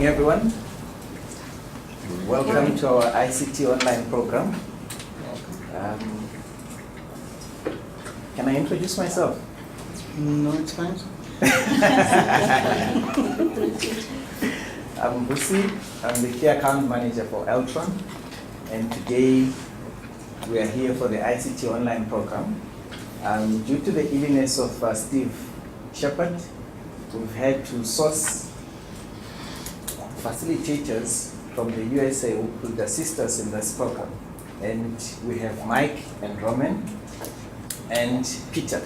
everyone. Welcome to our ICT online program. Can I introduce myself? No, it's fine. I'm Busi. I'm the key account manager for Eltron, and today we are here for the ICT online program. Due to the illness of Steve Shepard, we've had to source facilitators from the USA who could assist us in this program. And we have Mike and Roman and Peter.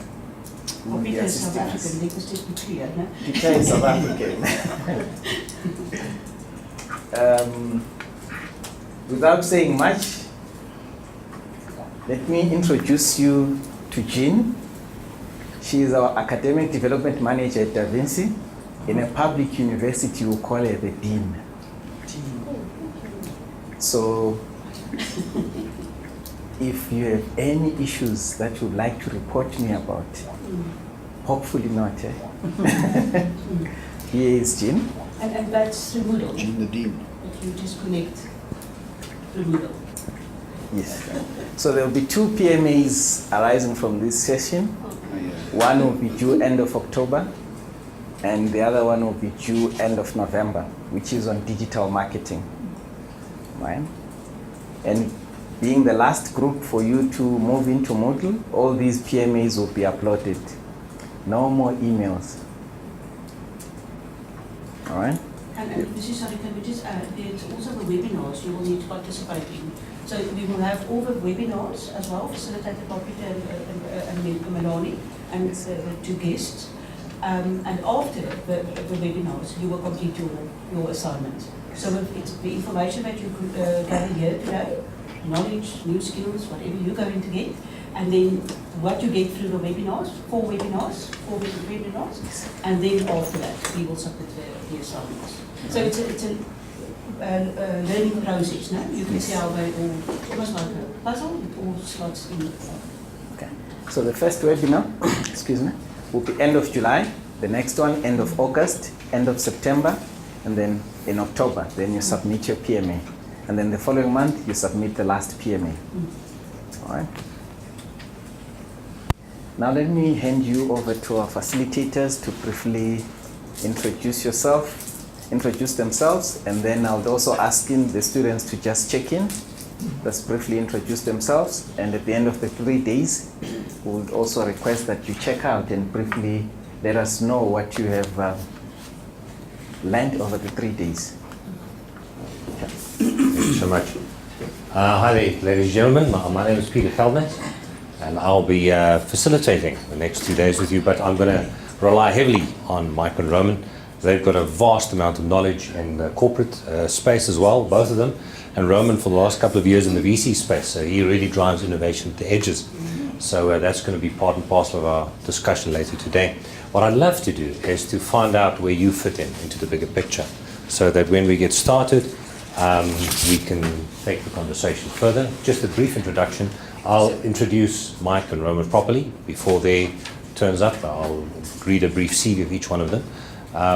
Peter is South African, let us just be clear. No? Peter is South African. Without saying much, let me introduce you to Jean. She is our academic development manager at Da Vinci. In a public university, we call her the dean. So, if you have any issues that you'd like to report to me about, hopefully not. Here is Jean. And that's through Moodle. Jean the Dean. If you just connect through Moodle. Yes. So there will be 2 PMAs arising from this session. One will be due end of October, and the other one will be due end of November, which is on digital marketing. Right? And being the last group for you to move into Moodle, all these PMAs will be uploaded. No more emails. All right? And this is, sorry, can we just add, there's also the webinars you will need to participate in. So we will have all the webinars as well, facilitated by Peter and Melanie and the 2 guests. And after the webinars, you will complete your assignment. So it's the information that you could gather here today, knowledge, new skills, whatever you're going to get, and then what you get through the webinars, 4 webinars, and then after that, we will submit the assignments. So it's a learning process, no? You can see how they all, almost like a puzzle, it all slots in. Okay. So the first webinar, excuse me, will be end of July, the next one end of August, end of September, and then in October, then you submit your PMA. And then the following month, you submit the last PMA. All right. Now let me hand you over to our facilitators to briefly introduce themselves, and then I'll also ask the students to just check in, just briefly introduce themselves, and at the end of the 3 days, we would also request that you check out and briefly let us know what you have learned over the 3 days. Okay. Thank you so much. Hi there, ladies and gentlemen. My name is Pieter Geldenhuys, and I'll be facilitating the next 2 days with you, but I'm going to rely heavily on Mike and Roman. They've got a vast amount of knowledge in the corporate space as well, both of them. And Roman for the last couple of years in the VC space, so he really drives innovation at the edges. So that's going to be part and parcel of our discussion later today. What I'd love to do is to find out where you fit into the bigger picture, so that when we get started, we can take the conversation further. Just a brief introduction. I'll introduce Mike and Roman properly before they turns up. I'll read a brief CV of each one of them.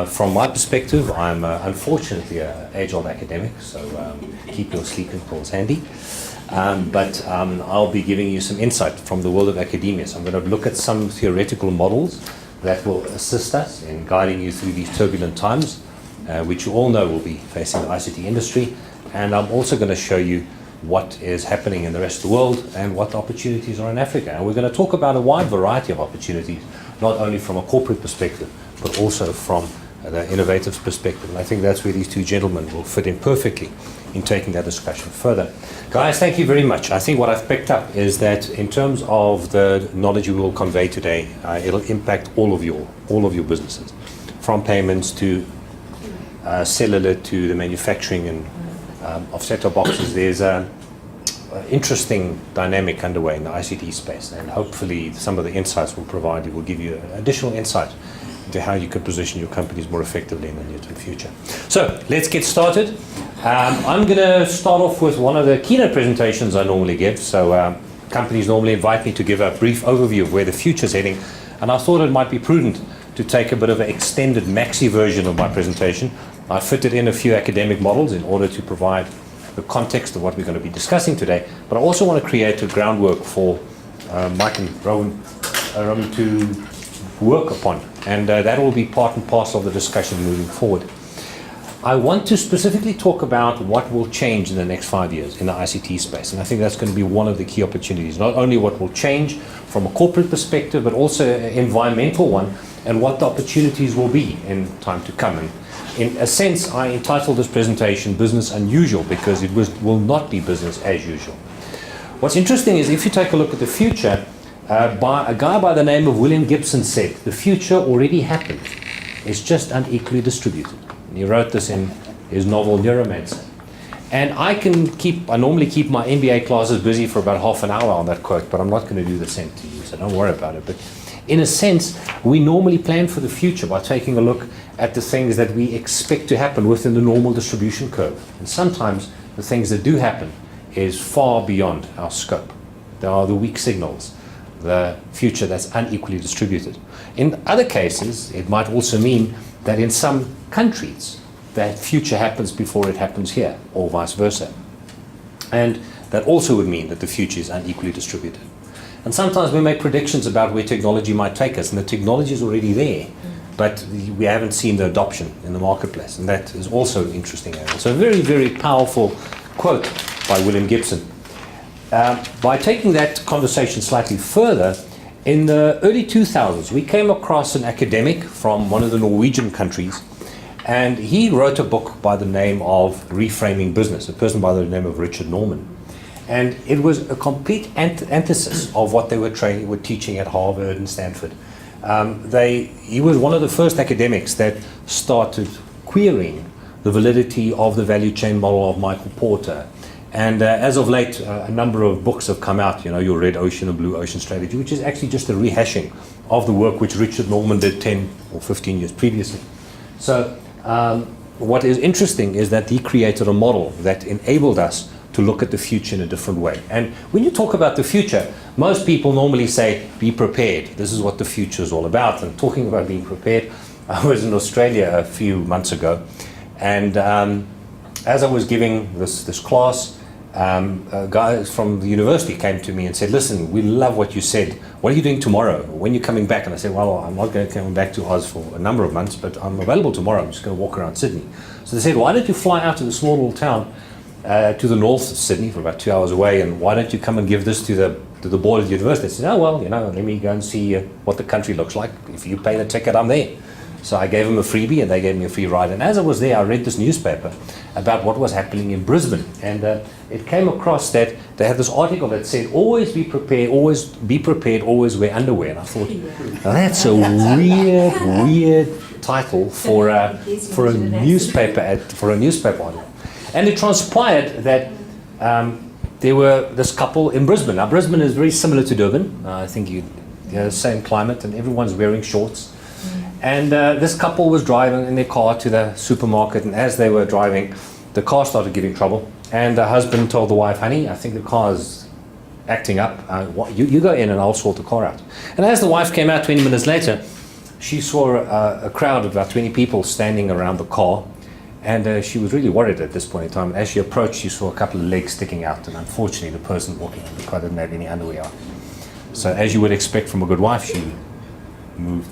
From my perspective, I'm unfortunately an age-old academic, so keep your sleeping pills handy. But I'll be giving you some insight from the world of academia. So I'm going to look at some theoretical models that will assist us in guiding you through these turbulent times, which you all know will be facing the ICT industry. And I'm also going to show you what is happening in the rest of the world and what the opportunities are in Africa. And we're going to talk about a wide variety of opportunities, not only from a corporate perspective, but also from the innovative perspective. And I think that's where these 2 gentlemen will fit in perfectly in taking that discussion further. Guys, thank you very much. I think what I've picked up is that in terms of the knowledge we will convey today, it'll impact all of your businesses, from payments to cellular to the manufacturing and of set-top boxes. There's an interesting dynamic underway in the ICT space, and hopefully some of the insights we'll provide will give you additional insight into how you can position your companies more effectively in the near-term future. So let's get started. I'm going to start off with one of the keynote presentations I normally give. So companies normally invite me to give a brief overview of where the future is heading, and I thought it might be prudent to take a bit of an extended maxi version of my presentation I fitted in a few academic models in order to provide the context of what we're going to be discussing today, but I also want to create a groundwork for Mike and Rowan to work upon, and that will be part and parcel of the discussion moving forward. I want to specifically talk about what will change in the next 5 years in the ICT space, and I think that's going to be one of the key opportunities, not only what will change from a corporate perspective, but also an environmental one, and what the opportunities will be in time to come. And in a sense, I entitled this presentation Business Unusual, because it will not be business as usual. What's interesting is if you take a look at the future, a guy by the name of William Gibson said, the future already happened, it's just unequally distributed. And he wrote this in his novel Neuromancer. And I normally keep my MBA classes busy for about half an hour on that quote, but I'm not going to do the same to you, so don't worry about it. But in a sense, we normally plan for the future by taking a look at the things that we expect to happen within the normal distribution curve. And sometimes the things that do happen is far beyond our scope. There are the weak signals, the future that's unequally distributed. In other cases, it might also mean that in some countries, that future happens before it happens here, or vice versa. And that also would mean that the future is unequally distributed. And sometimes we make predictions about where technology might take us, and the technology is already there, but we haven't seen the adoption in the marketplace, and that is also an interesting area. So a very, very powerful quote by William Gibson. By taking that conversation slightly further, in the early 2000s, we came across an academic from one of the Norwegian countries, and he wrote a book by the name of Reframing Business, a person by the name of Richard Norman. And it was a complete antithesis of what they were teaching at Harvard and Stanford. He was one of the first academics that started querying the validity of the value chain model of Michael Porter. And as of late, a number of books have come out, your Red Ocean and Blue Ocean strategy, which is actually just a rehashing of the work which Richard Norman did 10 or 15 years previously. So what is interesting is that he created a model that enabled us to look at the future in a different way. And when you talk about the future, most people normally say, be prepared. This is what the future is all about. And talking about being prepared, I was in Australia a few months ago, and as I was giving this class, a guy from the university came to me and said, listen, we love what you said. What are you doing tomorrow? When are you coming back? And I said, well, I'm not going to come back to Oz for a number of months, but I'm available tomorrow. I'm just going to walk around Sydney. So they said, why don't you fly out to the small little town to the north of Sydney, for about 2 hours away, and why don't you come and give this to the board of the university? I said, oh, well, let me go and see what the country looks like. If you pay the ticket, I'm there. So I gave them a freebie, and they gave me a free ride. And as I was there, I read this newspaper about what was happening in Brisbane. And it came across that they had this article that said, always be prepared, always wear underwear. And I thought, now that's a weird title for a newspaper article. And it transpired that there were this couple in Brisbane. Now, Brisbane is very similar to Durban. I think you have the same climate, and everyone's wearing shorts. And this couple was driving in their car to the supermarket, and as they were driving, the car started giving trouble. And the husband told the wife, honey, I think the car's acting up. You go in and I'll sort the car out. And as the wife came out 20 minutes later, she saw a crowd of about 20 people standing around the car. And she was really worried at this point in time. As she approached, she saw a couple of legs sticking out. And unfortunately, the person walking in the car didn't have any underwear on. So as you would expect from a good wife, she moved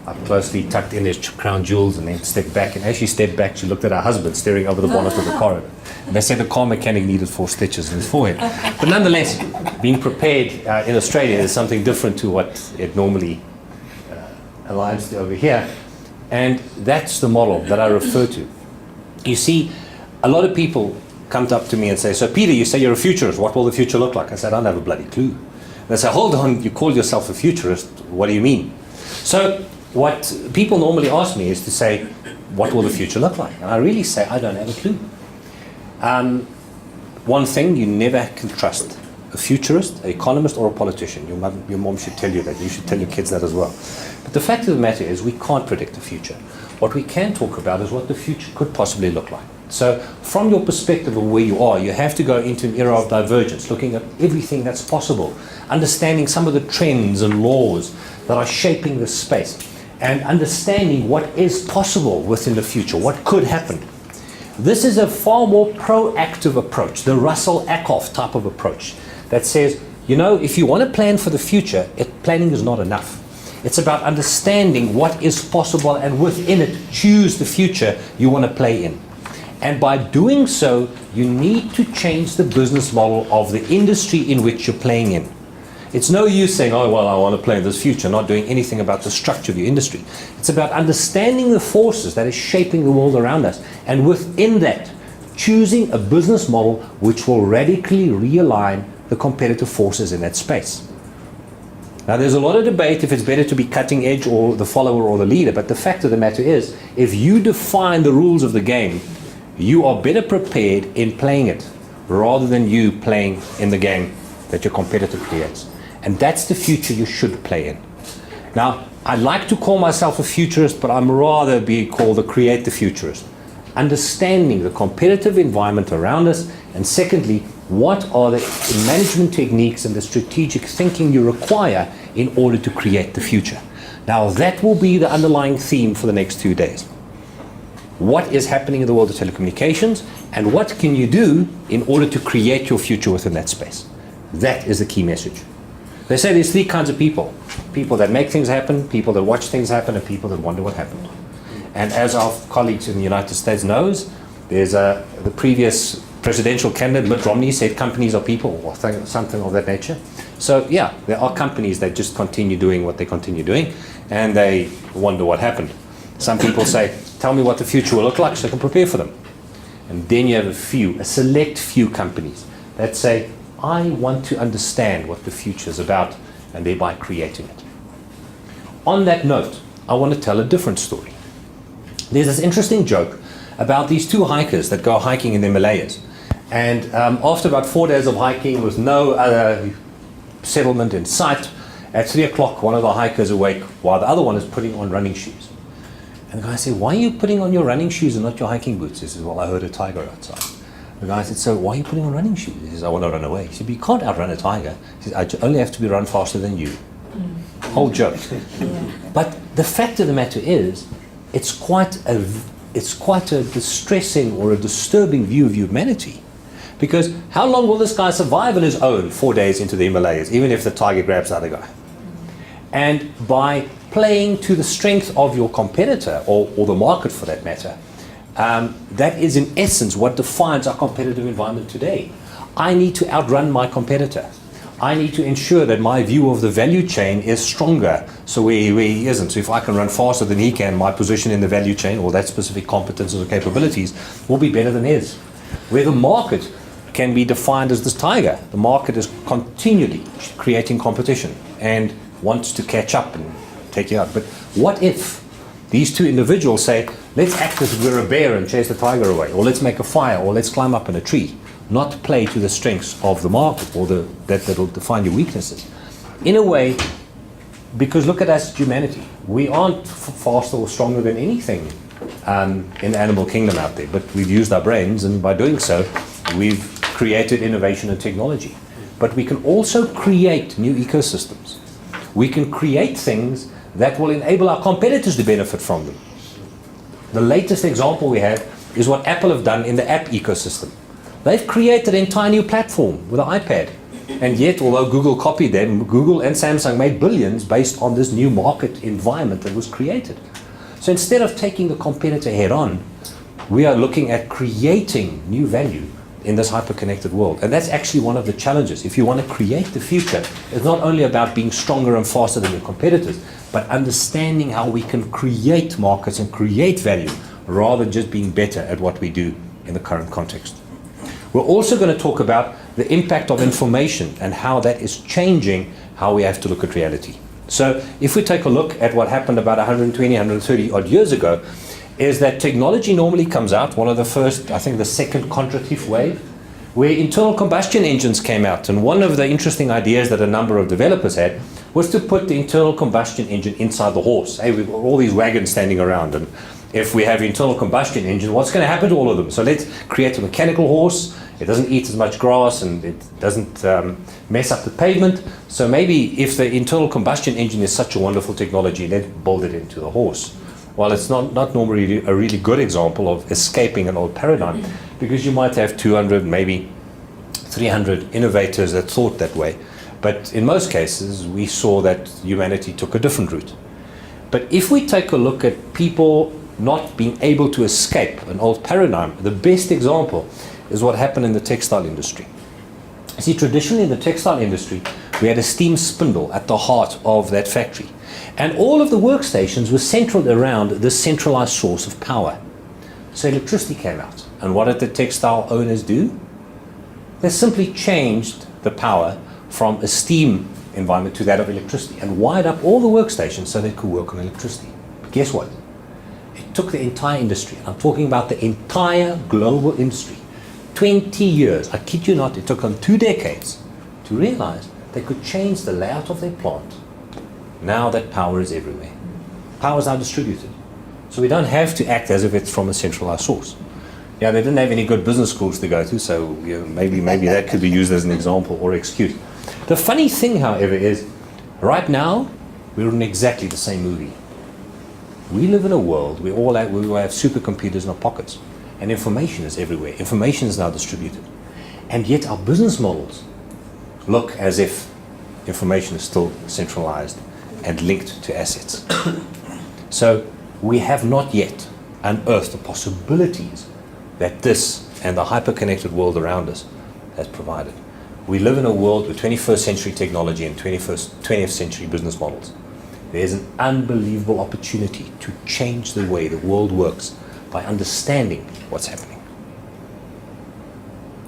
up closely, tucked in his crown jewels, and then stepped back. And as she stepped back, she looked at her husband staring over the bonnet of the car. And they said the car mechanic needed 4 stitches in his forehead. But nonetheless, being prepared in Australia is something different to what it normally aligns to over here. And that's the model that I refer to. You see, a lot of people come up to me and say, so Peter, you say you're a futurist. What will the future look like? I said, I don't have a bloody clue. They say, hold on, you call yourself a futurist. What do you mean? So what people normally ask me is to say, what will the future look like? And I really say, I don't have a clue. One thing, you never can trust a futurist, an economist, or a politician. Your mom should tell you that. You should tell your kids that as well. But the fact of the matter is, we can't predict the future. What we can talk about is what the future could possibly look like. So from your perspective of where you are, you have to go into an era of divergence, looking at everything that's possible, understanding some of the trends and laws that are shaping this space. and understanding what is possible within the future, what could happen. This is a far more proactive approach, the Russell Ackoff type of approach that says, you know, if you want to plan for the future, planning is not enough. It's about understanding what is possible and within it choose the future you want to play in. And by doing so, you need to change the business model of the industry in which you're playing in. It's no use saying, oh, well, I want to play in this future, not doing anything about the structure of your industry. It's about understanding the forces that is shaping the world around us. And within that, choosing a business model which will radically realign the competitive forces in that space. Now, there's a lot of debate if it's better to be cutting edge or the follower or the leader, but the fact of the matter is, if you define the rules of the game, you are better prepared in playing it rather than you playing in the game that your competitor creates. And that's the future you should play in. Now, I like to call myself a futurist, but I'm rather be called a create the futurist. Understanding the competitive environment around us, and secondly, what are the management techniques and the strategic thinking you require in order to create the future. Now, that will be the underlying theme for the next 2 days. What is happening in the world of telecommunications, and what can you do in order to create your future within that space? That is the key message. They say there's 3 kinds of people. People that make things happen, people that watch things happen, and people that wonder what happened. And as our colleagues in the United States knows, there's the previous presidential candidate, Mitt Romney, said companies are people, or something of that nature. So yeah, there are companies that just continue doing what they continue doing, and they wonder what happened. Some people say, tell me what the future will look like so I can prepare for them. And then you have a select few companies that say, I want to understand what the future is about, and thereby creating it. On that note, I want to tell a different story. There's this interesting joke about these 2 hikers that go hiking in the Himalayas. And after about 4 days of hiking with no other settlement in sight, at 3 o'clock, one of the hikers awake while the other one is putting on running shoes. And the guy said, why are you putting on your running shoes and not your hiking boots? He says, well, I heard a tiger outside. The guy said, so why are you putting on running shoes? He says, I want to run away. He said, but you can't outrun a tiger. He says, I only have to run faster than you. Whole joke. But the fact of the matter is, it's quite a distressing or a disturbing view of humanity. Because how long will this guy survive on his own 4 days into the Himalayas, even if the tiger grabs the other guy? And by playing to the strength of your competitor, or the market for that matter, that is in essence what defines our competitive environment today. I need to outrun my competitor. I need to ensure that my view of the value chain is stronger, so where he isn't. So if I can run faster than he can, my position in the value chain, or that specific competences or capabilities, will be better than his. Where the market can be defined as this tiger. The market is continually creating competition and wants to catch up and take you out. But what if these 2 individuals say, let's act as if we're a bear and chase the tiger away, or let's make a fire, or let's climb up in a tree, not play to the strengths of the market, or that will define your weaknesses. In a way, because look at us as humanity. We aren't faster or stronger than anything in the animal kingdom out there, but we've used our brains, and by doing so, we've created innovation and technology. But we can also create new ecosystems. We can create things that will enable our competitors to benefit from them. The latest example we have is what Apple have done in the app ecosystem. They've created an entire new platform with an iPad. And yet, although Google copied them, Google and Samsung made billions based on this new market environment that was created. So instead of taking the competitor head on, we are looking at creating new value in this hyper-connected world. And that's actually one of the challenges. If you want to create the future, it's not only about being stronger and faster than your competitors, but understanding how we can create markets and create value rather than just being better at what we do in the current context. We're also going to talk about the impact of information and how that is changing how we have to look at reality. So if we take a look at what happened about 120, 130 odd years ago, is that technology normally comes out, one of the first, I think the second contractive wave, where internal combustion engines came out. And one of the interesting ideas that a number of developers had was to put the internal combustion engine inside the horse. Hey, we've got all these wagons standing around, and if we have internal combustion engine, what's going to happen to all of them? So let's create a mechanical horse It doesn't eat as much grass, and it doesn't mess up the pavement. So maybe if the internal combustion engine is such a wonderful technology, let's build it into the horse. Well, it's not normally a really good example of escaping an old paradigm, because you might have 200, maybe 300 innovators that thought that way. But in most cases, we saw that humanity took a different route. But if we take a look at people not being able to escape an old paradigm, the best example is what happened in the textile industry. See, traditionally in the textile industry, we had a steam spindle at the heart of that factory. And all of the workstations were centered around this centralized source of power. So electricity came out. And what did the textile owners do? They simply changed the power from a steam environment to that of electricity and wired up all the workstations so they could work on electricity. But guess what? It took the entire industry. I'm talking about the entire global industry. 20 years, I kid you not, it took them 2 decades to realize they could change the layout of their plant. Now that power is everywhere. Power is now distributed. So we don't have to act as if it's from a centralized source. Yeah, they didn't have any good business schools to go to, so maybe that could be used as an example or excuse. The funny thing, however, is right now we're in exactly the same movie. We live in a world where we all have supercomputers in our pockets, and information is everywhere. Information is now distributed. And yet our business models look as if information is still centralized and linked to assets. So we have not yet unearthed the possibilities that this and the hyper-connected world around us has provided. We live in a world with 21st century technology and 20th century business models. There's an unbelievable opportunity to change the way the world works by understanding what's happening.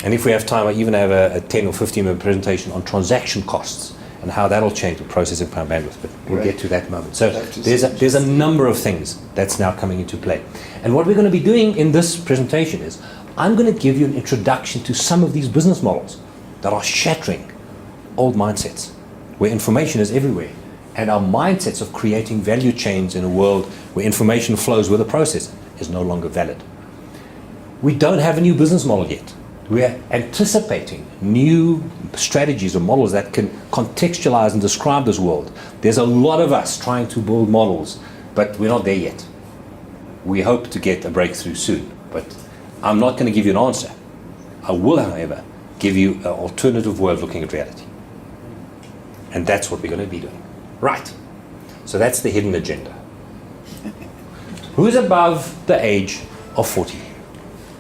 And if we have time, I even have a 10 or 15 minute presentation on transaction costs and how that'll change the processing power bandwidth, but we'll get to that moment. So there's a number of things that's now coming into play. And what we're going to be doing in this presentation is I'm going to give you an introduction to some of these business models that are shattering old mindsets, where information is everywhere, and our mindsets of creating value chains in a world where information flows with a process is no longer valid. We don't have a new business model yet. We're anticipating new strategies or models that can contextualize and describe this world. There's a lot of us trying to build models, but we're not there yet. We hope to get a breakthrough soon, but I'm not going to give you an answer. I will, however, give you an alternative way of looking at reality. And that's what we're going to be doing. Right. So that's the hidden agenda. Who's above the age of 40?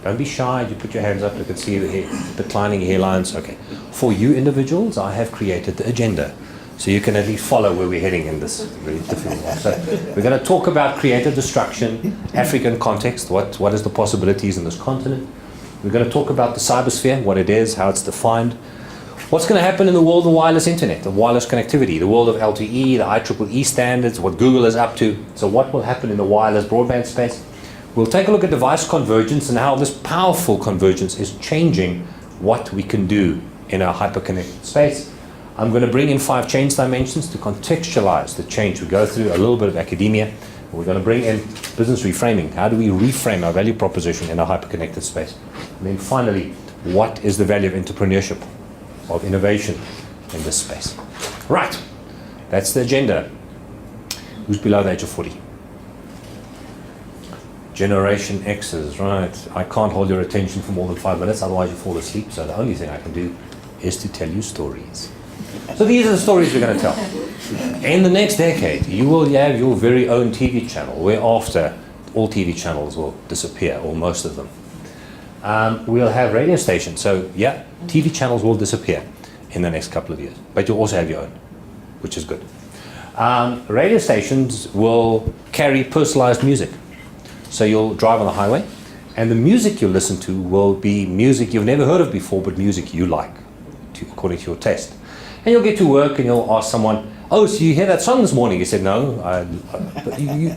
Don't be shy. You put your hands up. You can see the declining hairlines. Okay. For you individuals, I have created the agenda, so you can at least follow where we're heading in this really difficult one. So we're going to talk about creative destruction, African context. What is the possibilities in this continent? We're going to talk about the cybersphere, what it is, how it's defined. What's going to happen in the world of wireless internet, of wireless connectivity, the world of LTE, the IEEE standards, what Google is up to. So what will happen in the wireless broadband space? We'll take a look at device convergence and how this powerful convergence is changing what we can do in our hyper-connected space. I'm going to bring in 5 change dimensions to contextualize the change we go through, a little bit of academia. We're going to bring in business reframing. How do we reframe our value proposition in a hyper-connected space? And then finally, what is the value of entrepreneurship, of innovation in this space? Right, that's the agenda. Who's below the age of 40? Generation X's, right. I can't hold your attention for more than 5 minutes, otherwise you fall asleep. So the only thing I can do is to tell you stories. So these are the stories we're going to tell. In the next decade, you will have your very own TV channel, whereafter all TV channels will disappear, or most of them. We'll have radio stations. So yeah, TV channels will disappear in the next couple of years, but you'll also have your own, which is good. Radio stations will carry personalized music. So you'll drive on the highway, and the music you'll listen to will be music you've never heard of before, but music you like, according to your taste. And you'll get to work and you'll ask someone, oh, so you hear that song this morning? You said, no.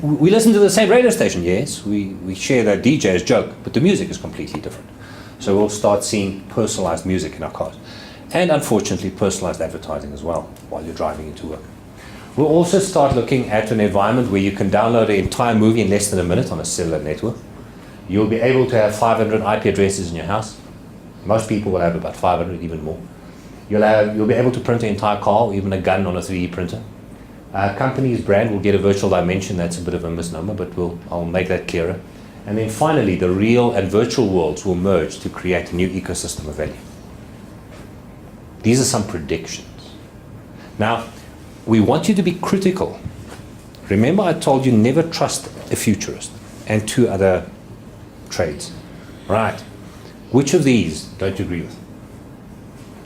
We listen to the same radio station. Yes, we share the DJ's joke, but the music is completely different. So we'll start seeing personalized music in our cars. And unfortunately, personalized advertising as well while you're driving into work. We'll also start looking at an environment where you can download an entire movie in less than a minute on a cellular network. You'll be able to have 500 IP addresses in your house. Most people will have about 500, even more. You'll be able to print an entire car or even a gun on a 3D printer. Company's brand will get a virtual dimension. That's a bit of a misnomer, but I'll make that clearer. And then finally, the real and virtual worlds will merge to create a new ecosystem of value. These are some predictions. Now, we want you to be critical. Remember, I told you never trust a futurist and 2 other trades. Right. Which of these don't you agree with?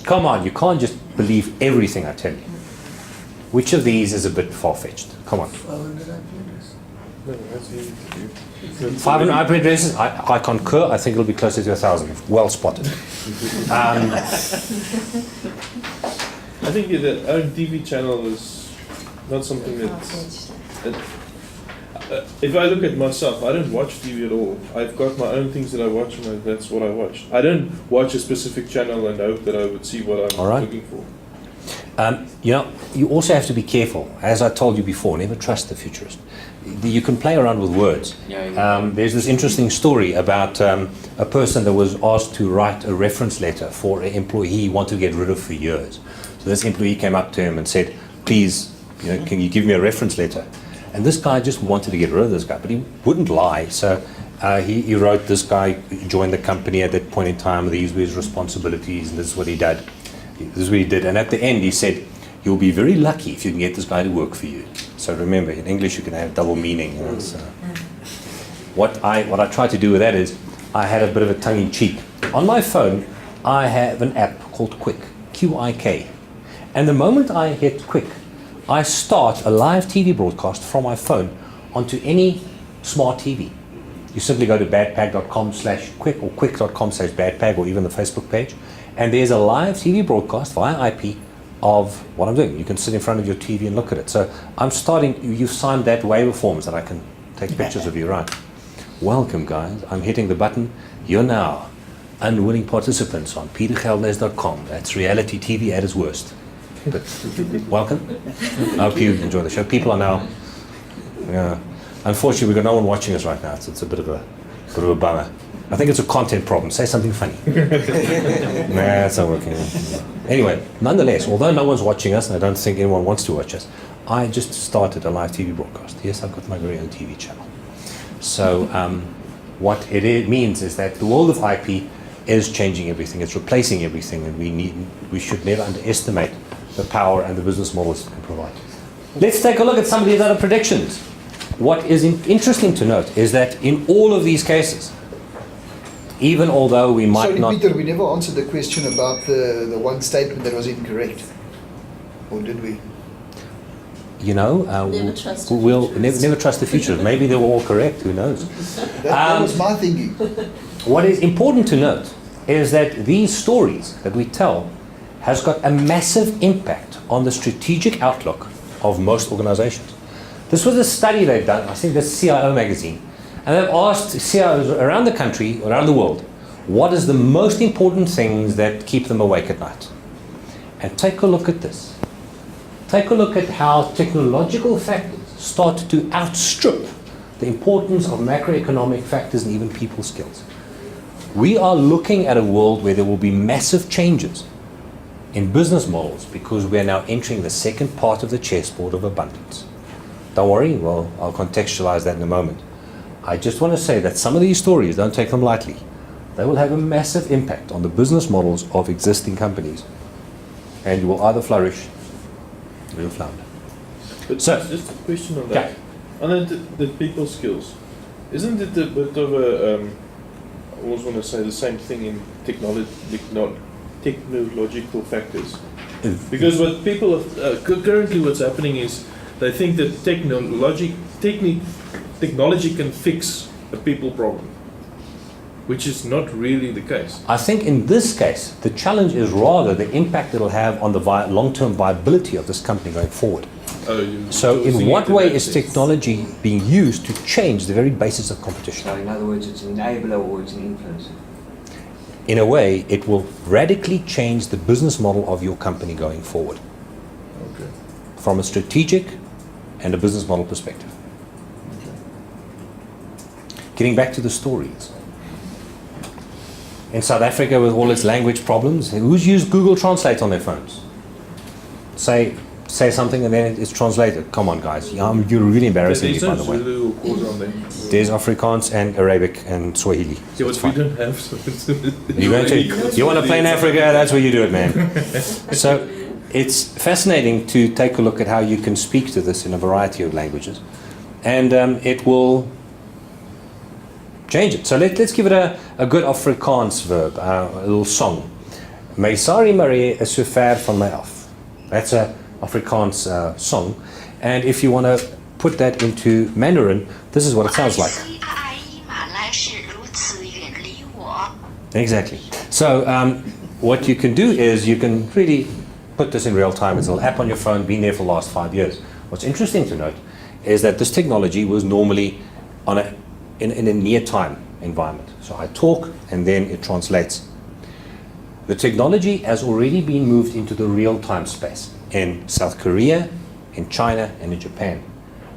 Come on, you can't just believe everything I tell you. Which of these is a bit far-fetched? Come on. 500 IP addresses? I concur. I think it'll be closer to 1,000. Well spotted. I think that our TV channel is not something that's... if I look at myself, I don't watch TV at all. I've got my own things that I watch, and that's what I watch. I don't watch a specific channel and hope that I would see what I'm looking for. You also have to be careful. As I told you before, never trust the futurist. You can play around with words. There's this interesting story about a person that was asked to write a reference letter for an employee he wanted to get rid of for years. So this employee came up to him and said, please, can you give me a reference letter? And this guy just wanted to get rid of this guy, but he wouldn't lie. So he wrote, this guy joined the company at that point in time, these were his responsibilities, and this is what he did. This is what he did. And at the end he said, you'll be very lucky if you can get this guy to work for you. So remember, in English you can have double meaning. So what I try to do with that is, I had a bit of a tongue-in-cheek. On my phone, I have an app called Quick, Q-I-K. And the moment I hit Quick, I start a live TV broadcast from my phone onto any smart TV. You simply go to badpag.com/quick or quick.com/badpag or even the Facebook page, and there's a live TV broadcast via IP of what I'm doing. You can sit in front of your TV and look at it. So I'm starting, you've signed that waiver forms that I can take pictures of you, right? Welcome, guys. I'm hitting the button. You're now unwilling participants on pietergeldenhuys.com. That's reality TV at its worst. But welcome. I hope you enjoy the show. People are now, unfortunately, we've got no one watching us right now. It's a bit of a bummer. I think it's a content problem. Say something funny. Nah, it's not working. Anyway, nonetheless, although no one's watching us, and I don't think anyone wants to watch us, I just started a live TV broadcast. Yes, I've got my very own TV channel. So what it means is that the world of IP is changing everything. It's replacing everything, and we should never underestimate the power and the business models it can provide. Let's take a look at some of these other predictions. What is interesting to note is that in all of these cases, even although we might not... Peter, we never answered the question about the one statement that was incorrect. Or did we? We'll never trust the future. Maybe they were all correct, who knows? That was my thinking. What is important to note is that these stories that we tell has got a massive impact on the strategic outlook of most organizations. This was a study they've done, I think this CIO magazine, and they've asked CIOs around the country, around the world, what is the most important things that keep them awake at night? And take a look at this. Take a look at how technological factors start to outstrip the importance of macroeconomic factors and even people skills. We are looking at a world where there will be massive changes in business models because we are now entering the second part of the chessboard of abundance. Don't worry, well, I'll contextualize that in a moment. I just want to say that some of these stories, don't take them lightly. They will have a massive impact on the business models of existing companies. And you will either flourish or you'll flounder. But so, just a question on that. On the people skills, isn't it a bit of a, I always want to say the same thing in technological factors? Because what people, currently what's happening is they think that technology can fix a people problem, which is not really the case. I think in this case, the challenge is rather the impact it'll have on the long-term viability of this company going forward. So in what way is technology being used to change the very basis of competition? So in other words, it's an enabler or it's an influencer? In a way, it will radically change the business model of your company going forward. Okay. From a strategic and a business model perspective. Okay. Getting back to the stories. In South Africa, with all its language problems, who's used Google Translate on their phones? Say something and then it's translated. Come on, guys. You're really embarrassing me, by the way. Zulu or Xhosa on there. There's Afrikaans and Arabic and Swahili. Yeah, It's but we fine. don't have. So You want to play in Africa? That's where you do it, man. So it's fascinating to take a look at how you can speak to this in a variety of languages, and it will change it. So let's give it a good Afrikaans verb, a little song. My sorry Marie is so ver van my af. That's a Afrikaans song, and if you want to put that into Mandarin, this is what it sounds like. Exactly. So what you can do is you can really put this in real time. It's an app on your phone, been there for the last 5 years. What's interesting to note is that this technology was normally in a near-time environment. So I talk and then it translates. The technology has already been moved into the real-time space in South Korea, in China, and in Japan.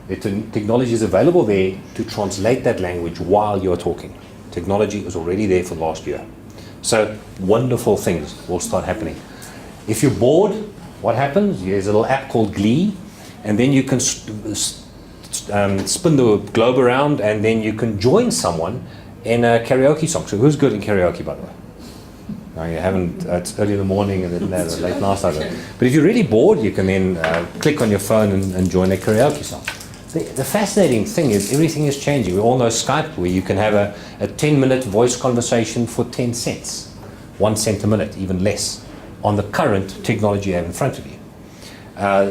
The technology is available there to translate that language while you're talking. Technology is already there for last year. So wonderful things will start happening. If you're bored, what happens? There's a little app called Glee, and then you can spin the globe around, and then you can join someone in a karaoke song. So who's good in karaoke, by the way? No, you haven't. It's early in the morning and then late night. But if you're really bored, you can then click on your phone and join a karaoke song. The fascinating thing is everything is changing. We all know Skype, where you can have a 10-minute voice conversation for 10 cents, 1 cent a minute, even less, on the current technology you have in front of you.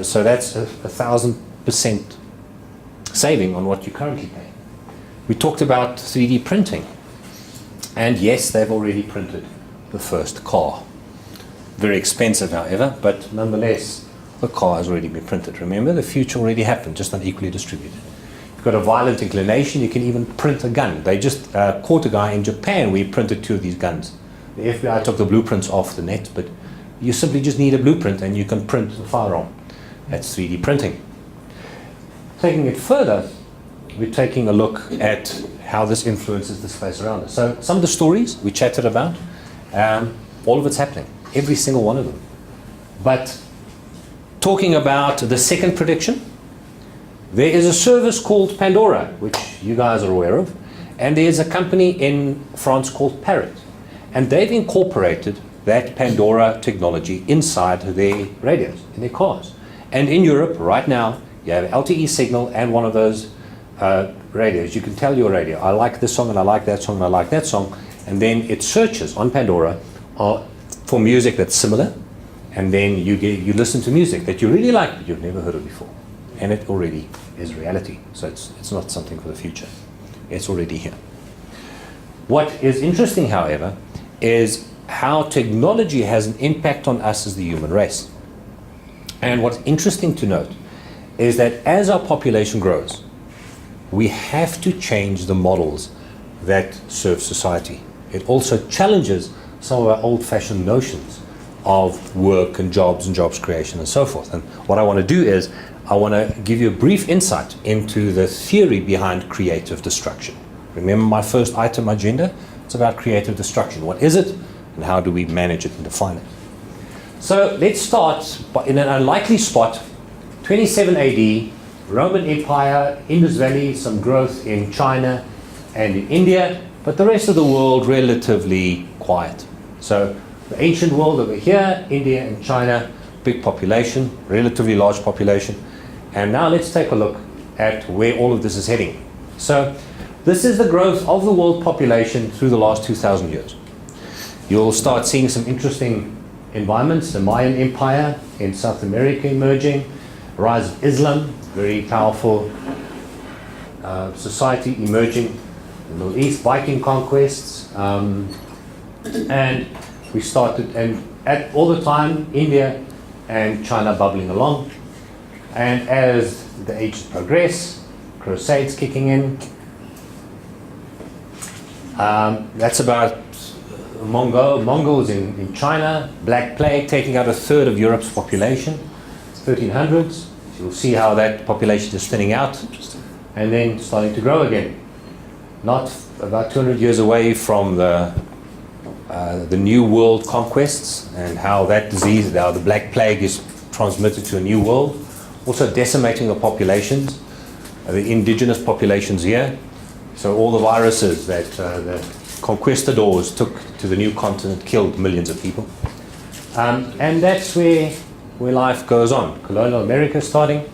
So that's 1,000% saving on what you currently pay. We talked about 3D printing, and yes, they've already printed the first car. Very expensive, however, but nonetheless, the car has already been printed. Remember, the future already happened, just not equally distributed. You've got a violent inclination, you can even print a gun. They just caught a guy in Japan where he printed 2 of these guns. The FBI took the blueprints off the net, but you simply just need a blueprint and you can print the firearm. That's 3D printing. Taking it further, we're taking a look at how this influences the space around us. So some of the stories we chatted about, all of it's happening, every single one of them. But talking about the second prediction, there is a service called Pandora, which you guys are aware of, and there's a company in France called Parrot, and they've incorporated that Pandora technology inside their radios, in their cars. And in Europe, right now, you have LTE signal and one of those radios. You can tell your radio, I like this song and I like that song and I like that song, and then it searches on Pandora for music that's similar, and then you listen to music that you really like but you've never heard of before, and it already is reality. So it's not something for the future, it's already here. What is interesting, however, is how technology has an impact on us as the human race. And what's interesting to note is that as our population grows, we have to change the models that serve society. It also challenges some of our old-fashioned notions of work and jobs creation and so forth. And what I want to do is I want to give you a brief insight into the theory behind creative destruction. Remember my first item agenda? It's about creative destruction. What is it and how do we manage it and define it? So let's start in an unlikely spot, 27 AD, Roman Empire, Indus Valley, some growth in China and in India, but the rest of the world relatively quiet. So the ancient world over here, India and China, big population, relatively large population. And now let's take a look at where all of this is heading. So this is the growth of the world population through the last 2,000 years. You'll start seeing some interesting environments, the Mayan Empire in South America emerging, rise of Islam, very powerful society emerging in the Middle East, Viking conquests, and we started, and at all the time, India and China bubbling along, and as the ages progress, crusades kicking in, that's about Mongols in China, Black Plague taking out 1/3 of Europe's population, 1300s. So you'll see how that population is thinning out and then starting to grow again. Not about 200 years away from the the New World conquests and how that disease, how the Black Plague is transmitted to a new world. Also decimating the populations, the indigenous populations here. So all the viruses that the conquistadors took to the new continent killed millions of people. And that's where life goes on. Colonial America starting.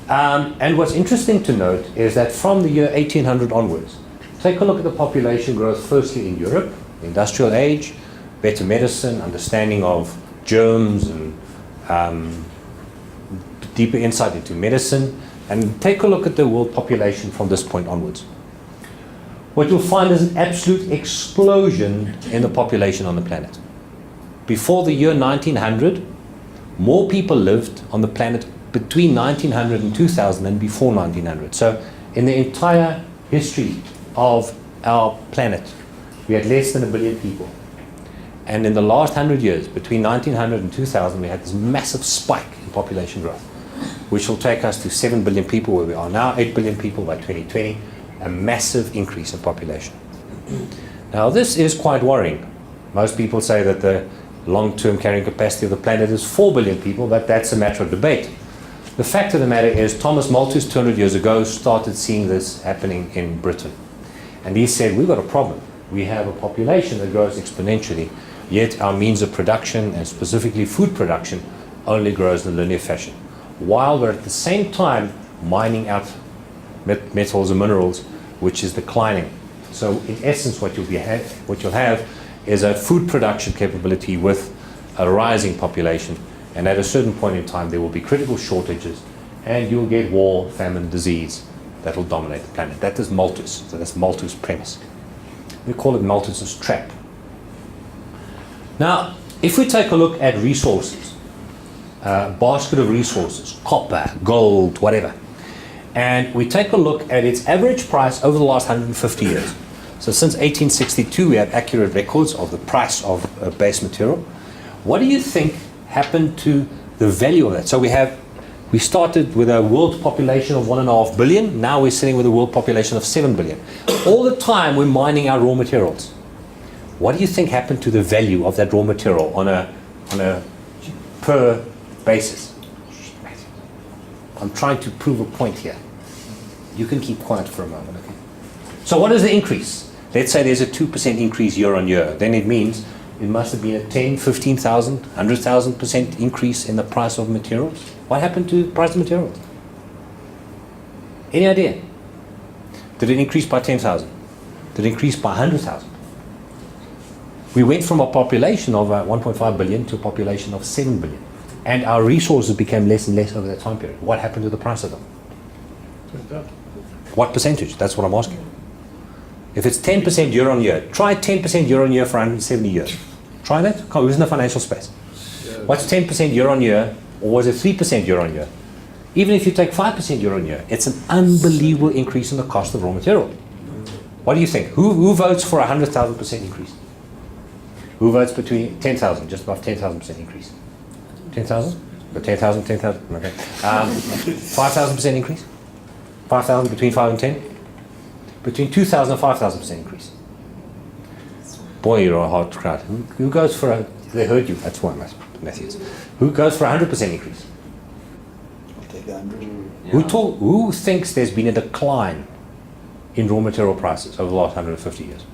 And what's interesting to note is that from the year 1800 onwards, take a look at the population growth firstly in Europe, the industrial age, better medicine, understanding of germs and deeper insight into medicine, and take a look at the world population from this point onwards. What you'll find is an absolute explosion in the population on the planet. Before the year 1900, more people lived on the planet between 1900 and 2000 than before 1900. So in the entire history of our planet, we had less than 1 billion people. And in the last 100 years, between 1900 and 2000, we had this massive spike in population growth, which will take us to 7 billion people where we are now, 8 billion people by 2020, a massive increase in population. Now this is quite worrying. Most people say that the long-term carrying capacity of the planet is 4 billion people, but that's a matter of debate. The fact of the matter is Thomas Malthus 200 years ago started seeing this happening in Britain. And he said, we've got a problem. We have a population that grows exponentially, yet our means of production, and specifically food production, only grows in a linear fashion. While we're at the same time mining out metals and minerals, which is declining. So in essence, what you'll have is a food production capability with a rising population. And at a certain point in time, there will be critical shortages, and you'll get war, famine, disease that will dominate the planet. That is Malthus. So that's Malthus' premise. We call it Malthus' trap. Now, if we take a look at resources, basket of resources, copper, gold, whatever, and we take a look at its average price over the last 150 years. So since 1862, we have accurate records of the price of a base material. What do you think happened to the value of that? So we started with a world population of 1.5 billion. Now we're sitting with a world population of 7 billion. All the time we're mining our raw materials. What do you think happened to the value of that raw material on a per basis? I'm trying to prove a point here. You can keep quiet for a moment, okay? So what is the increase? Let's say there's a 2% increase year on year. Then it means it must have been a 10, 15,000, 100,000% increase in the price of materials. What happened to the price of materials? Any idea? Did it increase by 10,000? Did it increase by 100,000? We went from a population of 1.5 billion to a population of 7 billion. And our resources became less and less over that time period. What happened to the price of them? What percentage? That's what I'm asking. If it's 10% year on year, try 10% year on year for 170 years. Try that. Who's in the financial space? What's 10% year on year, or was it 3% year on year? Even if you take 5% year on year, it's an unbelievable increase in the cost of raw material. What do you think? Who votes for a 100,000% increase? Who votes between 10,000, just above 10,000% increase? 10,000? 10,000, 10,000, okay. 5,000% increase? 5,000, between 5 and 10? Between 2,000 and 5,000% increase. Boy, you're a hard crowd. Who goes for a, they heard you, that's why, Matthews. Who goes for a 100% increase? I'll take 100. Who thinks there's been a decline in raw material prices over the last 150 years?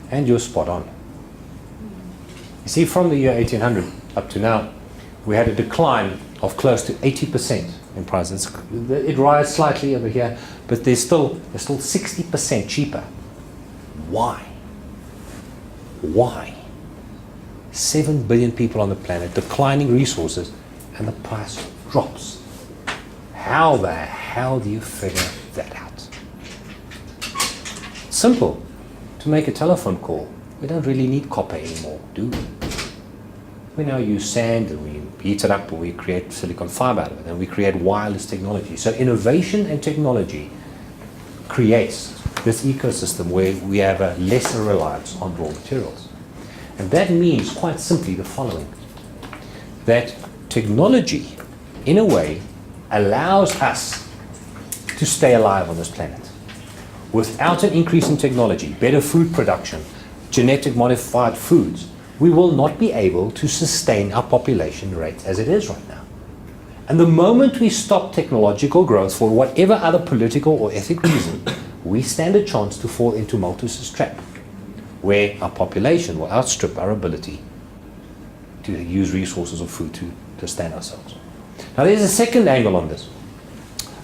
And you're spot on. You see, from the year 1800 up to now, we had a decline of close to 80% in prices. It rises slightly over here, but they're still 60% cheaper. Why? Why? 7 billion people on the planet, declining resources, and the price drops. How the hell do you figure that out? Simple. To make a telephone call, we don't really need copper anymore, do we? We now use sand, and we heat it up, and we create silicon fiber out of it, and we create wireless technology. So innovation and technology creates this ecosystem where we have a lesser reliance on raw materials. And that means, quite simply, the following: that technology, in a way, allows us to stay alive on this planet. without an increase in technology, better food production, genetic modified foods, we will not be able to sustain our population rate as it is right now. And the moment we stop technological growth for whatever other political or ethic reason, we stand a chance to fall into Malthus's trap, where our population will outstrip our ability to use resources of food to sustain ourselves. Now there's a second angle on this.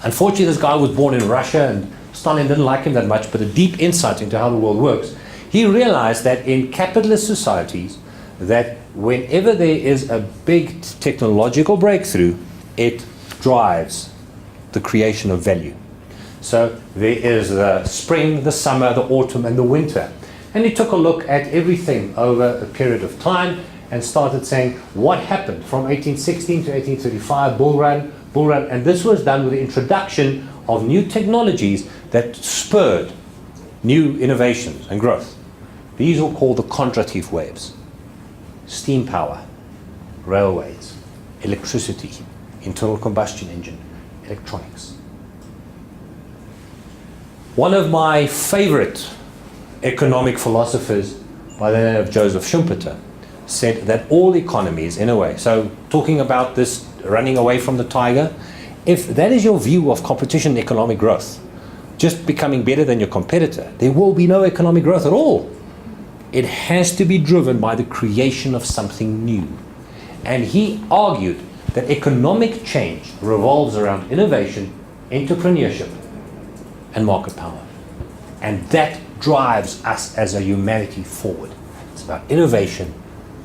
Unfortunately, this guy was born in Russia and Stalin didn't like him that much, but a deep insight into how the world works. He realized that in capitalist societies, that whenever there is a big technological breakthrough, it drives the creation of value. So there is the spring, the summer, the autumn, and the winter. And he took a look at everything over a period of time and started saying what happened from 1816 to 1835, bull run, and this was done with the introduction of new technologies that spurred new innovations and growth. These are called the Kondrativ waves. Steam power, railways, electricity, internal combustion engine, electronics. One of my favorite economic philosophers by the name of Joseph Schumpeter said that all economies, in a way, so talking about this running away from the tiger, if that is your view of competition and economic growth, just becoming better than your competitor, there will be no economic growth at all. It has to be driven by the creation of something new. And he argued that economic change revolves around innovation, entrepreneurship, and market power. And that drives us as a humanity forward. It's about innovation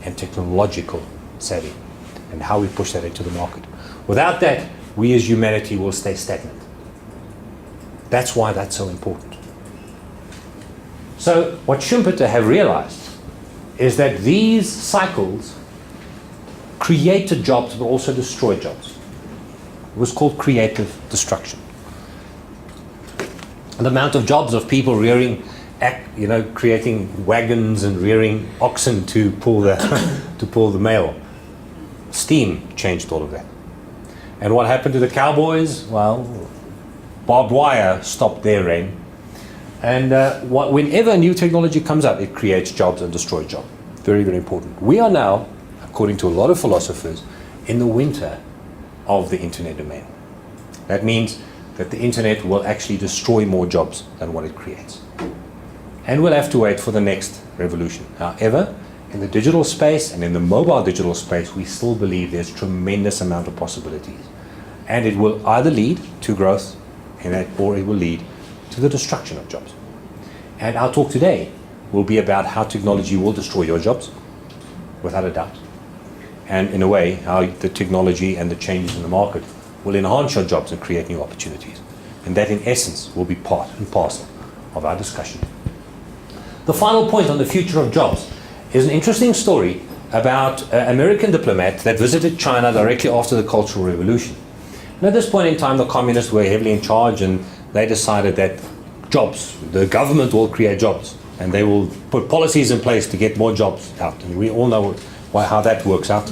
and technological savvy and how we push that into the market. Without that, we as humanity will stay stagnant. That's why that's so important. So what Schumpeter have realized is that these cycles created jobs but also destroyed jobs. It was called creative destruction. And the amount of jobs of people creating wagons and rearing oxen to pull the mail. Steam changed all of that. And what happened to the cowboys? Well, barbed wire stopped their reign. And whenever new technology comes up, it creates jobs and destroys jobs. Very, very important. We are now, according to a lot of philosophers, in the winter of the internet domain. That means that the internet will actually destroy more jobs than what it creates. And we'll have to wait for the next revolution. However, in the digital space and in the mobile digital space, we still believe there's tremendous amount of possibilities. And it will either lead to growth in that, or it will lead to the destruction of jobs. And our talk today will be about how technology will destroy your jobs, without a doubt. And in a way, how the technology and the changes in the market will enhance your jobs and create new opportunities. And that, in essence, will be part and parcel of our discussion. The final point on the future of jobs is an interesting story about an American diplomat that visited China directly after the Cultural Revolution. And at this point in time, the communists were heavily in charge, and they decided that jobs, the government will create jobs, and they will put policies in place to get more jobs out. And we all know how that works out.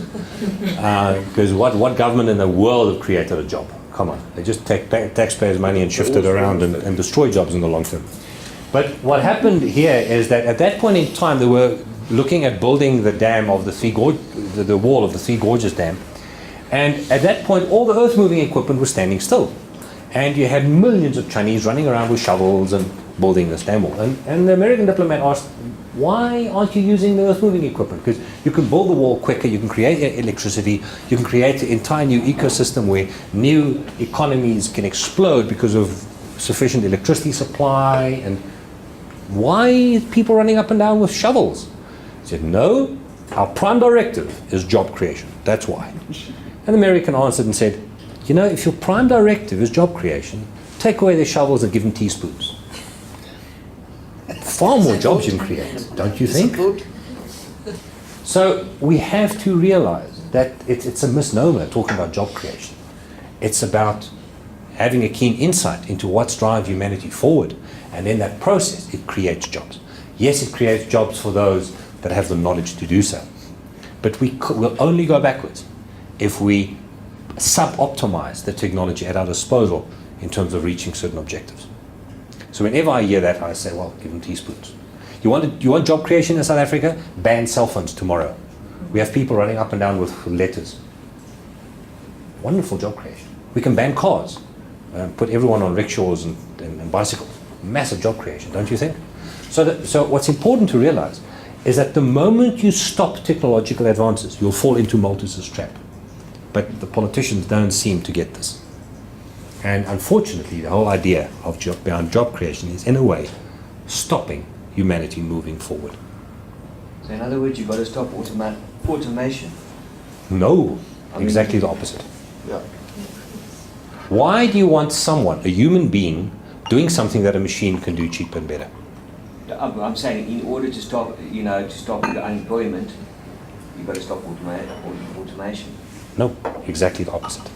Because what government in the world have created a job? Come on, they just take taxpayers' money and shift it around and destroy jobs in the long term. But what happened here is that at that point in time, they were looking at building the dam of the wall of the Three Gorges Dam. And at that point, all the earth-moving equipment was standing still. And you had millions of Chinese running around with shovels and building this dam wall. And the American diplomat asked, why aren't you using the earth-moving equipment? Because you can build the wall quicker, you can create electricity, you can create an entire new ecosystem where new economies can explode because of sufficient electricity supply. And why are people running up and down with shovels? He said, no, our prime directive is job creation. That's why. And the American answered and said, you know, if your prime directive is job creation, take away their shovels and give them teaspoons. Far more jobs you can create, don't you think? So we have to realize that it's a misnomer talking about job creation. It's about having a keen insight into what's driving humanity forward, and in that process it creates jobs. Yes, it creates jobs for those that have the knowledge to do so, but we'll only go backwards if we sub-optimize the technology at our disposal in terms of reaching certain objectives. So whenever I hear that, I say, well, give them teaspoons. You want job creation in South Africa? Ban cell phones tomorrow. We have people running up and down with letters. Wonderful job creation. We can ban cars, put everyone on rickshaws and bicycles. Massive job creation, don't you think? So what's important to realize is that the moment you stop technological advances, you'll fall into Malthus's trap. But the politicians don't seem to get this. And unfortunately, the whole idea of behind job creation is, in a way, stopping humanity moving forward. So in other words, you've got to stop automation. No, exactly the opposite. Yeah. Why do you want someone, a human being, doing something that a machine can do cheaper and better? I'm saying in order to stop, to stop the unemployment, you've got to stop automation. No, exactly the opposite.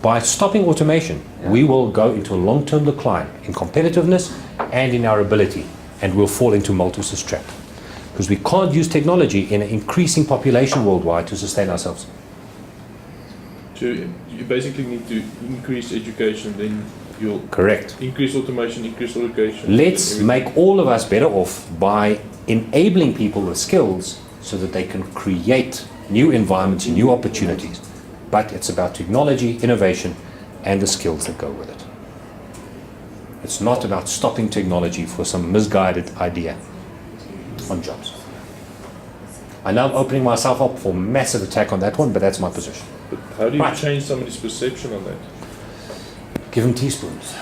By stopping automation, we will go into a long-term decline in competitiveness and in our ability, and we'll fall into Malthus's trap. Because we can't use technology in an increasing population worldwide to sustain ourselves. So you basically need to increase education, then you'll Correct. increase automation, increase education. Let's make all of us better off by enabling people with skills so that they can create new environments, new opportunities. But it's about technology, innovation, and the skills that go with it. It's not about stopping technology for some misguided idea on jobs. I know I'm opening myself up for massive attack on that one, but that's my position. But how do you Right. change somebody's perception on that? Give them teaspoons.